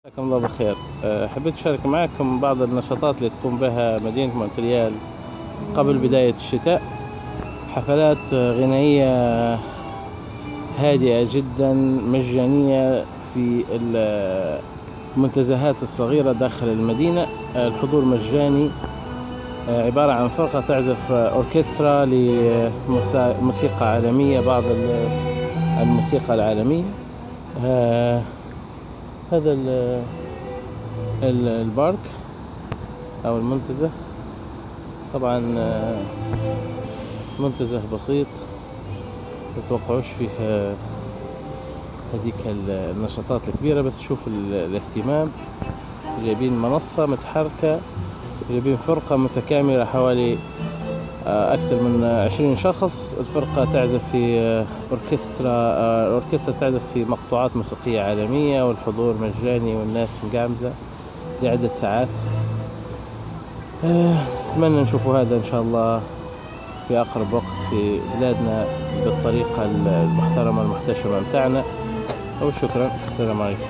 مساكم الله بالخير. حبيت أشارك معكم بعض النشاطات اللي تقوم بها مدينة مونتريال قبل بداية الشتاء. حفلات غنائية هادئة جدا مجانية في المنتزهات الصغيرة داخل المدينة. الحضور مجاني. عبارة عن فرقة تعزف أوركسترا لموسيقى عالمية، بعض الموسيقى العالمية. هذا البارك أو المنتزه طبعا منتزه بسيط، متوقعوش فيه هذيك النشاطات الكبيرة، بس شوف الاهتمام. جايبين منصة متحركة، جايبين فرقة متكاملة حوالي أكثر من 20 شخص. الفرقة تعزف في أوركسترا تعزف في مقطوعات موسيقية عالمية، والحضور مجاني والناس مقامزة لعدة ساعات. أتمنى نشوفوا هذا إن شاء الله في أقرب وقت في بلادنا بالطريقة المحترمة المحتشمة متاعنا. وشكرا، السلام عليكم.